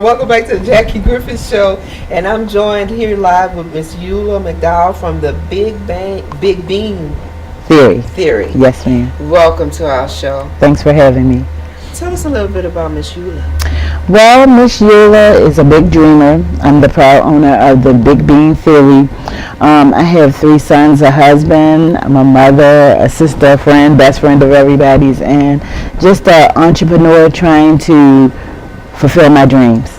Welcome back to the Jackie Griffith Show, and I'm joined here live with Miss Eula McDowell from the Big Bean Theory. Yes, ma'am. Welcome to our show. Thanks for having me. Tell us a little bit about Miss Eula. Well, Miss Eula is a big dreamer. I'm the proud owner of the Big Bean Theory. I have 3 sons, a husband, I'm a mother, a sister, a friend, best friend of everybody's, and just an entrepreneur trying to fulfill my dreams.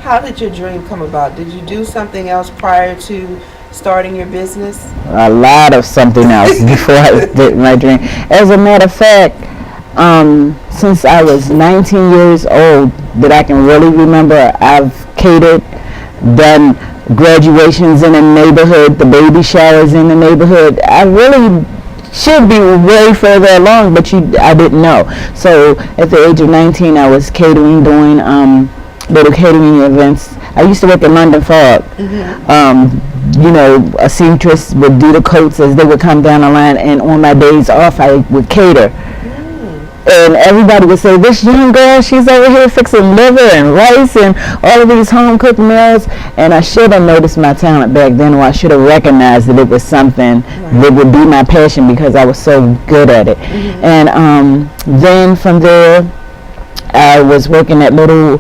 How did your dream come about? Did you do something else prior to starting your business? A lot of something else before I did my dream. As a matter of fact, since I was 19 years old, that I can really remember, I've catered, done graduations in the neighborhood, the baby showers in the neighborhood. I really should be way further along, but I didn't know. So at the age of 19, I was catering, doing little catering events. I used to work at London Fog. A seamstress would do the coats as they would come down the line, and on my days off, I would cater. And everybody would say, this young girl, she's over here fixing liver and rice and all of these home-cooked meals. And I should have noticed my talent back then, or I should have recognized that it was something that would be my passion because I was so good at it. And then from there, I was working at little,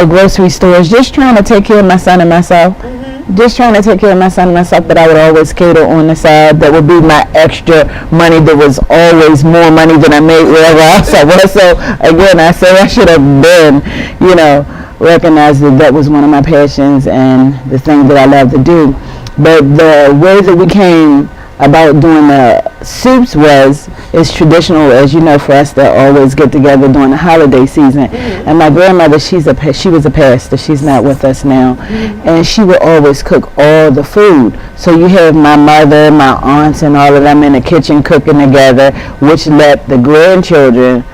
grocery stores, just trying to take care of my son and myself. Just trying to take care of my son and myself, but I would always cater on the side. That would be my extra money. There was always more money than I made wherever else I was. So again, I say I should have been, recognized that was one of my passions and the thing that I love to do. But the way that we came about doing the soups is traditional, as you know, for us to always get together during the holiday season. And my grandmother, she was a pastor. She's not with us now. And she would always cook all the food. So you have my mother, my aunts, and all of them in the kitchen cooking together, which let the grandchildren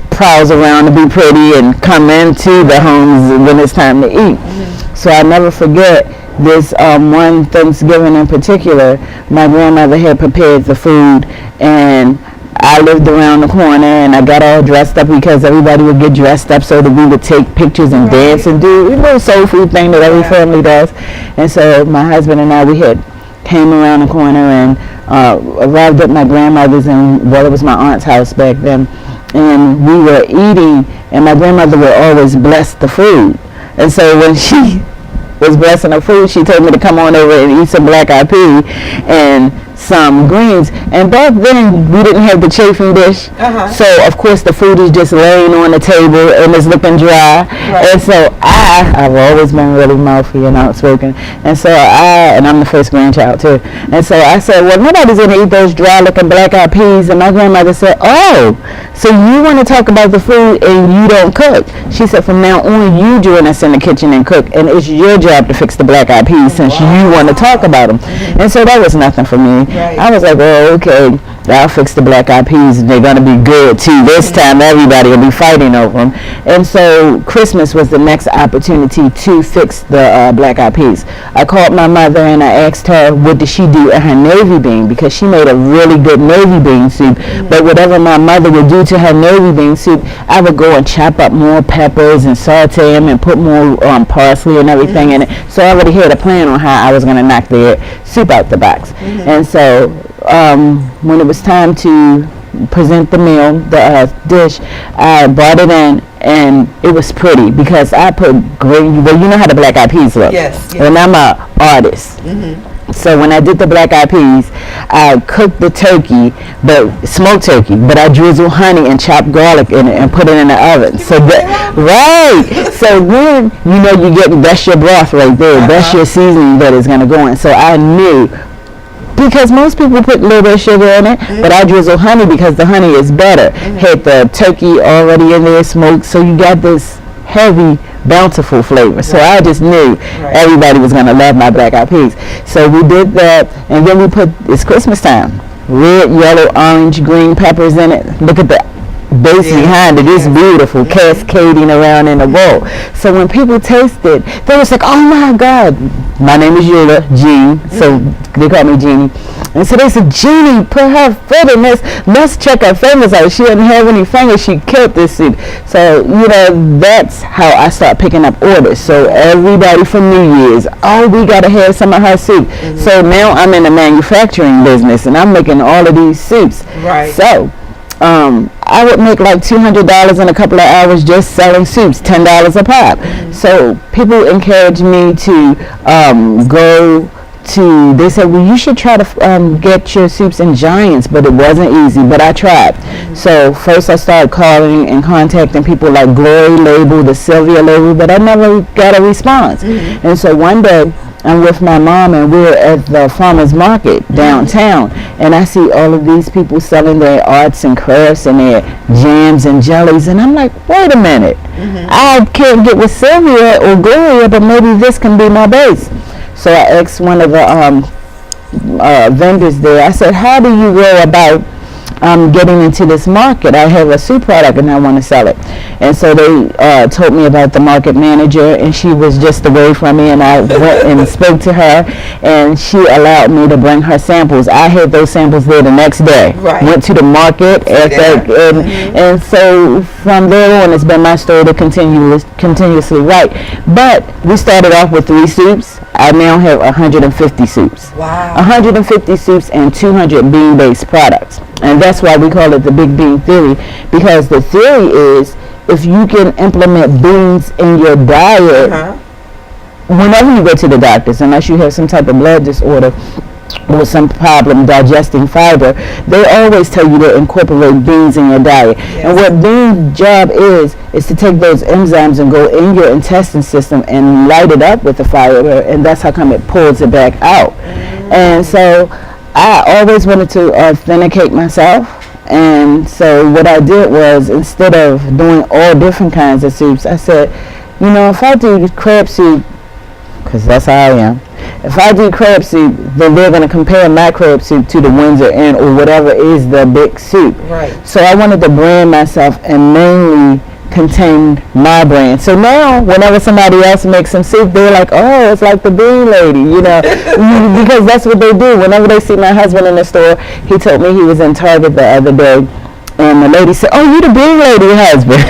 prowse around to be pretty and come into the homes when it's time to eat. So I never forget this one Thanksgiving in particular. My grandmother had prepared the food, and I lived around the corner, and I got all dressed up because everybody would get dressed up so that we would take pictures and dance and do a little soul food thing that every family does. And so my husband and I, we had came around the corner and arrived at my grandmother's, and it was my aunt's house back then, and we were eating, and my grandmother would always bless the food. And so when she was blessing her food, she told me to come on over and eat some black-eyed pea and some greens. And back then, we didn't have the chafing dish. So, of course, the food is just laying on the table and it's looking dry. And so I've always been really mouthy and outspoken. And so and I'm the first grandchild too. And so I said, well, nobody's going to eat those dry-looking black-eyed peas. And my grandmother said, oh, so you want to talk about the food and you don't cook? She said, from now on, you join us in the kitchen and cook. And it's your job to fix the black-eyed peas since you want to talk about them. And so that was nothing for me. I was like, oh, okay, I'll fix the black-eyed peas. They're going to be good, too. This time, everybody will be fighting over them. And so Christmas was the next opportunity to fix the black-eyed peas. I called my mother, and I asked her, what did she do in her navy bean? Because she made a really good navy bean soup. But whatever my mother would do to her navy bean soup, I would go and chop up more peppers and saute them and put more parsley and everything in it. So I already had a plan on how I was going to knock their soup out the box. And so when it was time to present the meal, the dish, I brought it in, and it was pretty because I put green. Well, you know how the black-eyed peas look. Yes. And I'm an artist. So when I did the black-eyed peas, I cooked the turkey, but smoked turkey, but I drizzled honey and chopped garlic in it and put it in the oven. So So then that's your broth right there. That's your seasoning that is going to go in. So I knew, because most people put a little bit of sugar in it, but I drizzle honey because the honey is better. Had the turkey already in there smoked, so you got this heavy, bountiful flavor. So I just knew everybody was going to love my black-eyed peas. So we did that, and then it's Christmas time. Red, yellow, orange, green peppers in it. Look at the base behind it. It's beautiful, cascading around in the bowl. So when people taste it, they was like, oh my God, my name is Eula, Jean, so they call me Jeannie. And so they said, Jeannie, put her foot in this. Let's check her fingers out. She didn't have any fingers. She killed this soup. So, that's how I start picking up orders. So everybody from New Year's, we got to have some of her soup. So now I'm in the manufacturing business, and I'm making all of these soups. Right. So I would make like $200 in a couple of hours just selling soups, $10 a pop. So people encourage me to they said, well, you should try to get your soups in Giants, but it wasn't easy, but I tried. So first I started calling and contacting people like Glory Label, the Sylvia Label, but I never got a response. And so one day I'm with my mom, and we're at the farmer's market downtown, and I see all of these people selling their arts and crafts and their jams and jellies, and I'm like, wait a minute, I can't get with Sylvia or Gloria, but maybe this can be my base. So I asked one of the vendors there, I said, how do you go about getting into this market? I have a soup product and I want to sell it. And so they told me about the market manager, and she was just away from me, and I went and spoke to her, and she allowed me to bring her samples. I had those samples there the next day. Right. Went to the market and so from there on it's been my story to continuously write. But we started off with 3 soups. I now have 150 soups. Wow. 150 soups and 200 bean-based products. And that's why we call it the Big Bean Theory, because the theory is if you can implement beans in your diet, whenever you go to the doctors, unless you have some type of blood disorder or some problem digesting fiber, they always tell you to incorporate beans in your diet. And what beans' job is to take those enzymes and go in your intestine system and light it up with the fiber, and that's how come it pulls it back out. And so I always wanted to authenticate myself, and so what I did was, instead of doing all different kinds of soups, I said, if I do crab soup, because that's how I am, if I do crab soup, then they're going to compare my crab soup to the Windsor Inn or whatever is the big soup. Right. So I wanted to brand myself and mainly contain my brand. So now whenever somebody else makes some soup, they're like, oh, it's like the Bean Lady, because that's what they do. Whenever they see my husband in the store, he told me he was in Target the other day, and the lady said, oh, you the Bean Lady husband.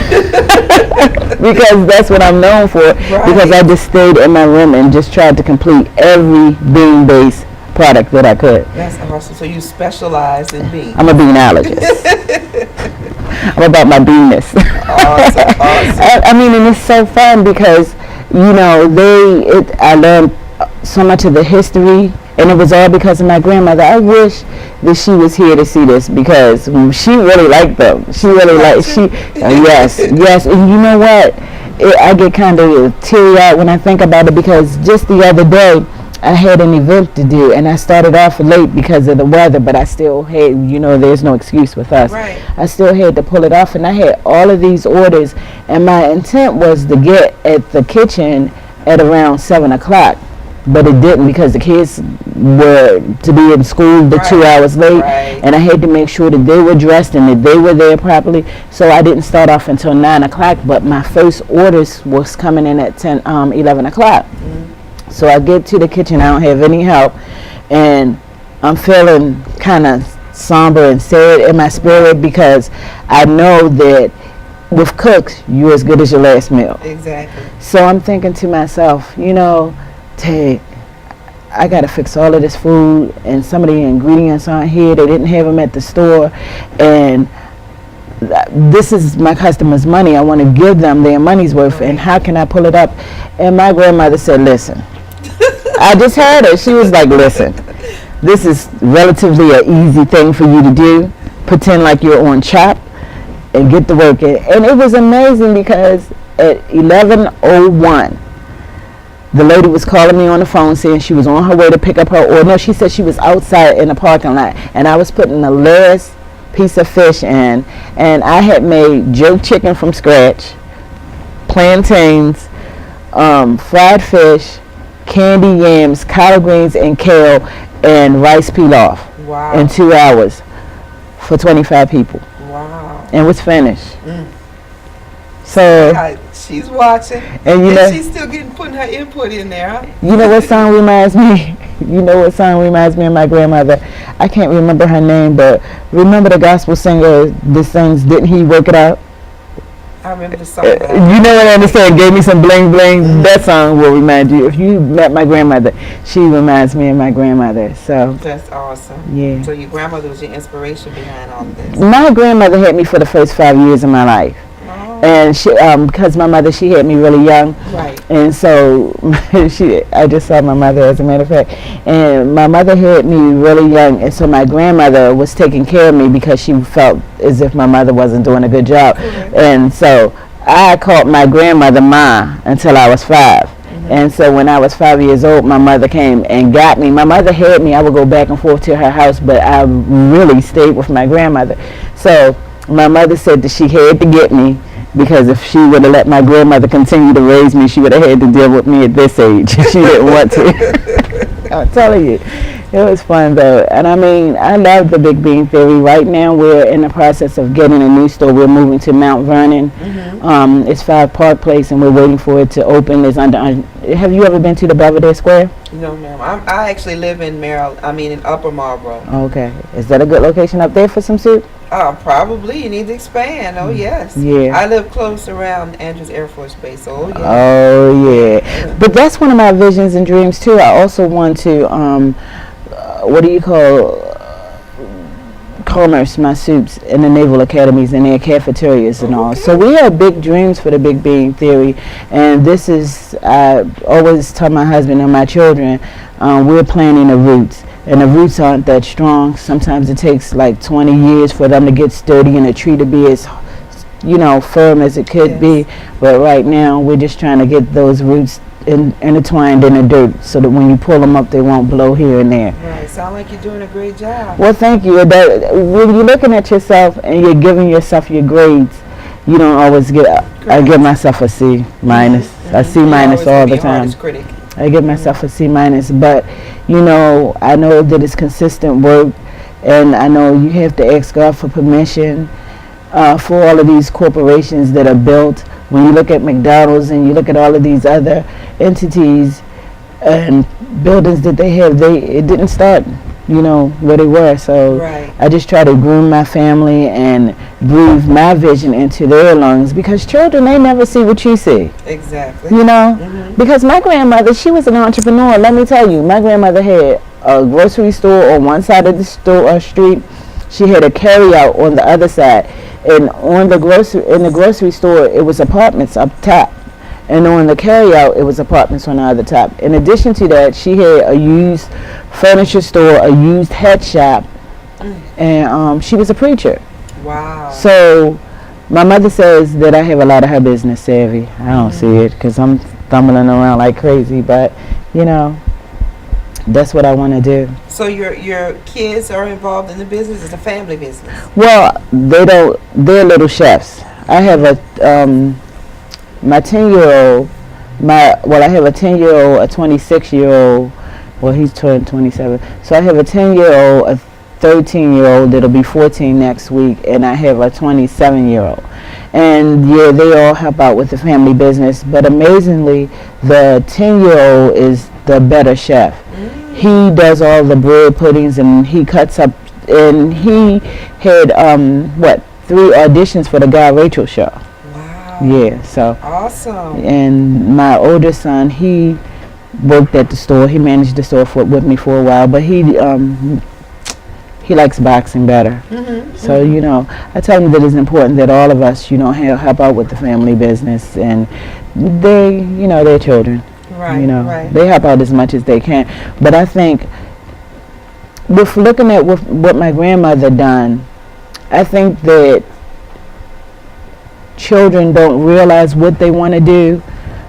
Because that's what I'm known for. Right. Because I just stayed in my room and just tried to complete every bean-based product that I could. That's awesome. So you specialize in beans. I'm a beanologist. I'm about my beanness. Awesome. I mean, and it's so fun because, I learned so much of the history, and it was all because of my grandmother. I wish that she was here to see this, because she really liked them. She really liked, yes. And you know what? I get kind of teary-eyed when I think about it, because just the other day, I had an event to do, and I started off late because of the weather, but I still had, there's no excuse with us. Right. I still had to pull it off, and I had all of these orders, and my intent was to get at the kitchen at around 7 o'clock, but it didn't, because the kids were to be in school 2 hours late, and I had to make sure that they were dressed and that they were there properly, so I didn't start off until 9 o'clock, but my first orders was coming in at 11 o'clock. So I get to the kitchen, I don't have any help, and I'm feeling kind of somber and sad in my spirit, because I know that with cooks, you're as good as your last meal. Exactly. So I'm thinking to myself, Ted, I got to fix all of this food, and some of the ingredients aren't here. They didn't have them at the store, and this is my customers' money. I want to give them their money's worth, and how can I pull it up? And my grandmother said, listen. I just heard her. She was like, listen, this is relatively an easy thing for you to do. Pretend like you're on Chop and get to work. And it was amazing, because at 11:01, the lady was calling me on the phone saying she was on her way to pick up her order. No, she said she was outside in the parking lot, and I was putting the last piece of fish in, and I had made jerk chicken from scratch, plantains, fried fish, candy yams, collard greens, and kale, and rice pilaf in 2 hours for 25 people. Wow. and was finished. So Yeah, she's watching, and you know, she's still putting her input in there. Huh? you know what song reminds me? You know what song reminds me of my grandmother? I can't remember her name, but remember the gospel singer that sings "Didn't He Work It Out"? I remember the song. You know what I'm saying? Gave me some bling bling. That song will remind you. If you met my grandmother, she reminds me of my grandmother. So that's awesome. Yeah. So your grandmother was your inspiration behind all of this. My grandmother had me for the first 5 years of my life. And she, because my mother, she had me really young, right? And so I just saw my mother, as a matter of fact, and my mother had me really young, and so my grandmother was taking care of me because she felt as if my mother wasn't doing a good job, and so I called my grandmother Ma until I was 5. And so when I was 5 years old, my mother came and got me. My mother had me. I would go back and forth to her house, but I really stayed with my grandmother. So my mother said that she had to get me, because if she would have let my grandmother continue to raise me, she would have had to deal with me at this age. She didn't want to. I'm telling you, it was fun though. And I mean, I love the Big Bean Theory. Right now we're in the process of getting a new store. We're moving to Mount Vernon. It's 5 Park Place, and we're waiting for it to open. Have you ever been to the Belvedere Square? No, ma'am. I actually live in in Upper Marlboro. Okay. Is that a good location up there for some soup? Probably. You need to expand. Oh, yes. Yeah. I live close around Andrews Air Force Base. So, yeah. Oh, yeah. But that's one of my visions and dreams, too. I also want to, commerce my soups in the naval academies and their cafeterias and all. So we have big dreams for the Big Bean Theory. And this is, I always tell my husband and my children, we're planting the roots. And the roots aren't that strong. Sometimes it takes like 20 years for them to get sturdy and a tree to be as, firm as it could be. But right now, we're just trying to get those roots intertwined in the dirt so that when you pull them up, they won't blow here and there. Right. Sound like you're doing a great job. Well, thank you. When you're looking at yourself and you're giving yourself your grades, you don't always get. I give myself a C minus. A C minus all the time. I give myself a C minus, but I know that it's consistent work, and I know you have to ask God for permission for all of these corporations that are built. When you look at McDowell's and you look at all of these other entities and buildings that they have, it didn't start, where they were. So I just try to groom my family and breathe my vision into their lungs, because children, they never see what you see. Exactly. Because my grandmother, she was an entrepreneur. Let me tell you, my grandmother had a grocery store on one side of the street. She had a carryout on the other side, and in the grocery store, it was apartments up top. And on the carryout, it was apartments on the other top. In addition to that, she had a used furniture store, a used head shop, and she was a preacher. Wow. So my mother says that I have a lot of her business savvy. I don't see it because I'm stumbling around like crazy, but that's what I want to do. So your kids are involved in the business? It's a family business? Well, they're little chefs. I have my 10-year-old, I have a 10-year-old, a 26-year-old, well, he's turned 27. So I have a 10-year-old, a 13-year-old that'll be 14 next week, and I have a 27-year-old. And they all help out with the family business, but amazingly, the 10-year-old is the better chef. He does all the bread puddings, and he cuts up, and he had, 3 auditions for the Guy Rachel show. Yeah, so awesome. And my older son, he worked at the store. He managed the store with me for a while, but he likes boxing better. So I tell him that it's important that all of us, help out with the family business, and they're children. Right. They help out as much as they can. But I think, with looking at what my grandmother done, I think that children don't realize what they want to do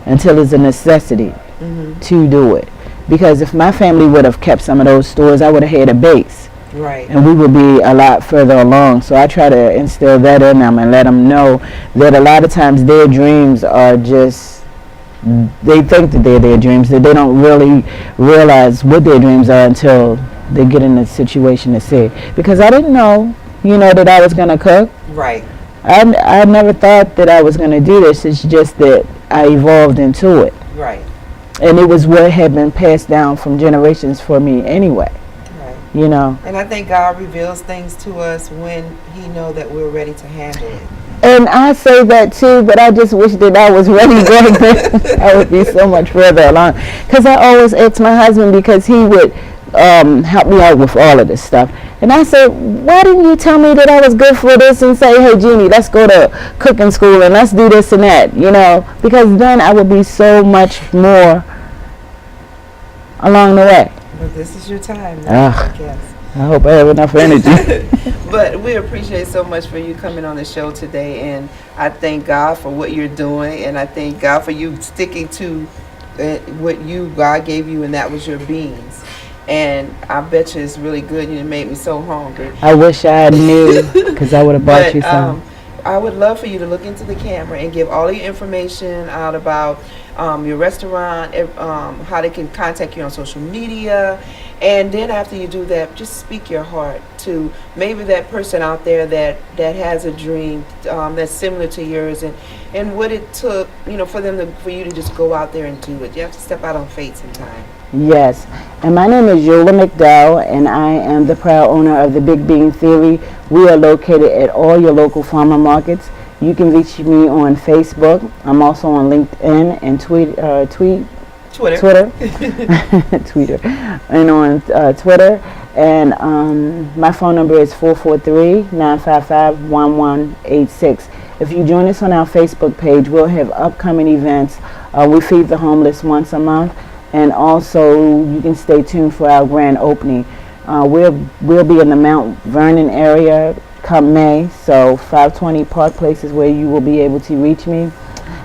until it's a necessity to do it. Because if my family would have kept some of those stores, I would have had a base. Right. And we would be a lot further along. So I try to instill that in them and let them know that a lot of times their dreams are just, they think that they're their dreams, that they don't really realize what their dreams are until they get in a situation to see. Because I didn't know, that I was going to cook. Right. I never thought that I was going to do this. It's just that I evolved into it. Right. And it was what had been passed down from generations for me anyway. Right. You know. And I think God reveals things to us when He know that we're ready to handle it. And I say that too, but I just wish that I was ready back then. I would be so much further along. Because I always asked my husband, because he would help me out with all of this stuff. And I said, why didn't you tell me that I was good for this and say, hey, Jeannie, let's go to cooking school and let's do this and that, you know? Because then I would be so much more along the way. But this is your time now, I guess. I hope I have enough energy. But we appreciate so much for you coming on the show today, and I thank God for what you're doing, and I thank God for you sticking to what God gave you, and that was your beans. And I bet you it's really good. You made me so hungry. I wish I knew, because I would have bought you some. I would love for you to look into the camera and give all your information out about your restaurant, how they can contact you on social media. And then after you do that, just speak your heart to maybe that person out there that has a dream that's similar to yours, and what it took, you know, for you to just go out there and do it. You have to step out on faith sometime. Yes. And my name is Eula McDowell, and I am the proud owner of the Big Bean Theory. We are located at all your local farmer markets. You can reach me on Facebook. I'm also on LinkedIn and Twitter. Twitter. And on Twitter. And my phone number is 443-955-1186. If you join us on our Facebook page, we'll have upcoming events. We feed the homeless once a month. And also, you can stay tuned for our grand opening. We'll be in the Mount Vernon area come May, so 520 Park Place is where you will be able to reach me.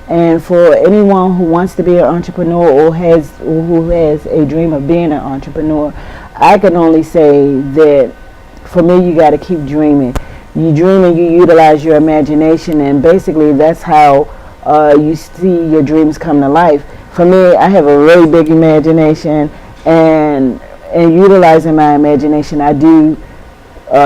And for anyone who wants to be an entrepreneur or who has a dream of being an entrepreneur, I can only say that for me, you got to keep dreaming. You dream and you utilize your imagination, and basically that's how you see your dreams come to life. For me, I have a really big imagination, and utilizing my imagination, I do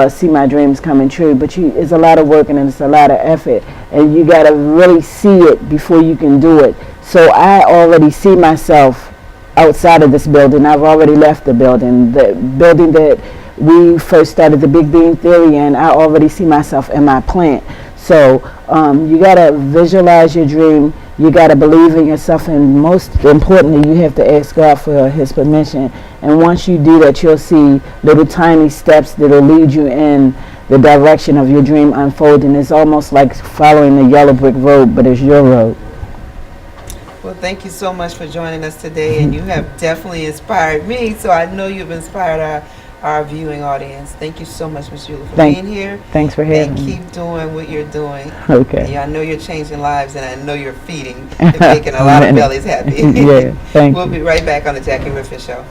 see my dreams coming true. But it's a lot of work and it's a lot of effort, and you got to really see it before you can do it. So I already see myself outside of this building. I've already left the building that we first started the Big Bean Theory in. I already see myself in my plant. So you got to visualize your dream. You got to believe in yourself, and most importantly, you have to ask God for His permission. And once you do that, you'll see little tiny steps that will lead you in the direction of your dream unfolding. It's almost like following the yellow brick road, but it's your road. Well, thank you so much for joining us today, and you have definitely inspired me, so I know you've inspired our viewing audience. Thank you so much, Ms. Eula, for being here. Thanks for having me. And keep doing what you're doing. Okay. Yeah, I know you're changing lives, and I know you're feeding and making a lot of bellies happy. Yeah, thank you. We'll be right back on the Jackie Riffin Show.